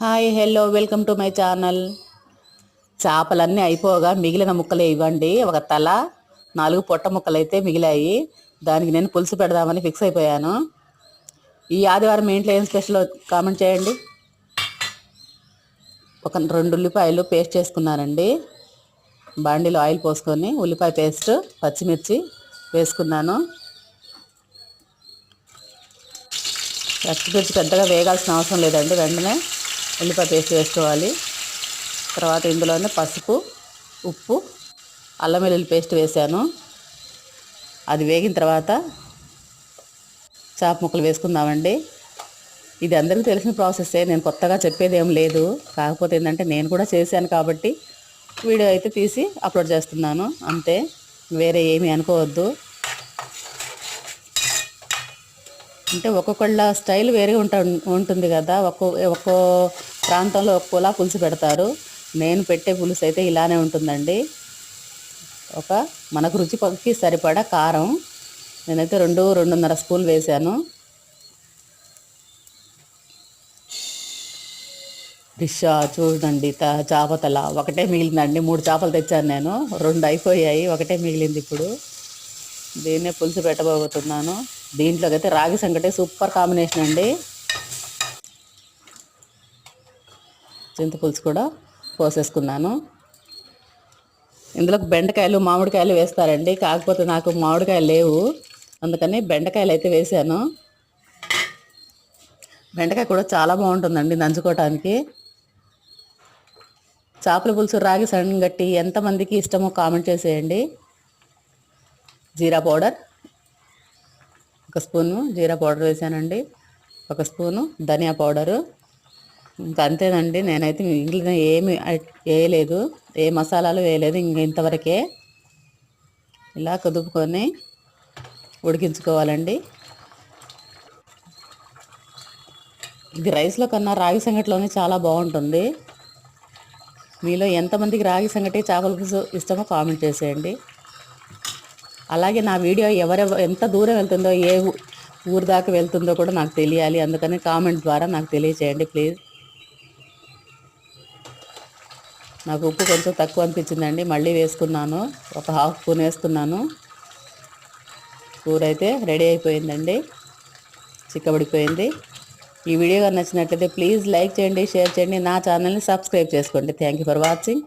Hi hello welcome to my channel. చేపలన్నీ అయిపోగా మిగిలిన ముక్కలే ఇవ్వండి. ఒక తల 4 పొట్ట ముక్కలు అయితే మిగిలాయి. దానికి నేను పులుసు పెడదామని ఫిక్స్ అయిపోయాను. ఈ ఆదివారం మీ ఇంట్లో ఏం స్పెషల్ కామెంట్ చేయండి. ఒక 2 ఉల్లిపాయలు పేస్ట్ చేసుకున్నానండి. బాండీలో ఆయిల్ పోసుకొని ఉల్లిపాయ పేస్ట్, పచ్చిమిర్చి వేసుకున్నాను. పచ్చిమిర్చి పెద్దగా వేగాల్సిన అవసరం లేదండి, వెంటనే ఉల్లిపాయ పేస్ట్ వేసుకోవాలి. తర్వాత ఇందులోనే పసుపు, ఉప్పు, అల్లం వెల్లుల్లి పేస్ట్ వేసాను. అది వేగిన తర్వాత చేప ముక్కలు వేసుకుందామండి. ఇది అందరికీ తెలిసిన ప్రాసెస్సే, నేను కొత్తగా చెప్పేది ఏం లేదు. కాకపోతే ఏంటంటే నేను కూడా చేశాను కాబట్టి వీడియో అయితే తీసి అప్లోడ్ చేస్తున్నాను అంతే, వేరే ఏమీ అనుకోవద్దు. అంటే ఒక్కొక్కళ్ళ స్టైల్ వేరే ఉంటుంది కదా. ఒక్కో ప్రాంతంలో ఒక్కోలా పులుసు పెడతారు. నేను పెట్టే పులుసు అయితే ఇలానే ఉంటుందండి. మనకు రుచికి సరిపడా కారం నేనైతే 2-2.5 స్పూన్లు వేసాను. డిష్ చూడండి, చేప తల ఒకటే మిగిలిందండి. 3 చేపలు తెచ్చాను నేను, 2 అయిపోయాయి, ఒకటే మిగిలింది. ఇప్పుడు దీన్నే పులుసు పెట్టబోతున్నాను. దీంట్లోకి అయితే రాగి సంగటి సూపర్ కాంబినేషన్ అండి. చింతపులుసు కూడా పోసేసుకున్నాను. ఇందులో బెండకాయలు, మామిడికాయలు వేస్తారండి. కాకపోతే నాకు మామిడికాయలు లేవు, అందుకని బెండకాయలు అయితే వేసాను. బెండకాయ కూడా చాలా బాగుంటుందండి నంచుకోవటానికి. చేపల పులుసు రాగి సంగటి ఎంతమందికి ఇష్టమో కామెంట్ చేసేయండి. జీరా పౌడర్ 1 స్పూను జీరా పౌడర్ వేసానండి. 1 స్పూను ధనియా పౌడరు. ఇంకా అంతేనండి. నేనైతే మిగిలిన ఏమి వేయలేదు, ఏ మసాలాలు వేయలేదు. ఇంతవరకే ఇలా కుదుపుకొని ఉడికించుకోవాలండి. ఇది రైస్లో కన్నా రాగి సంగటిలోనే చాలా బాగుంటుంది. మీలో ఎంతమందికి రాగి సంగటి, చేపల పులుసు ఇష్టమో కామెంట్ చేసేయండి. అలాగే నా వీడియో ఎంత దూరం వెళ్తుందో, ఏ ఊరు దాకా వెళ్తుందో కూడా నాకు తెలియాలి. అందుకని కామెంట్ ద్వారా నాకు తెలియచేయండి ప్లీజ్. నాకు ఉప్పు కొంచెం తక్కువ అనిపించిందండి, మళ్ళీ వేసుకున్నాను. ఒక 1/2 స్పూన్ వేసుకున్నాను. కూర అయితే రెడీ అయిపోయిందండి, చిక్కబడిపోయింది. ఈ వీడియో నచ్చినట్లయితే ప్లీజ్ లైక్ చేయండి, షేర్ చేయండి, నా ఛానల్ని సబ్స్క్రైబ్ చేసుకోండి. Thank you for watching.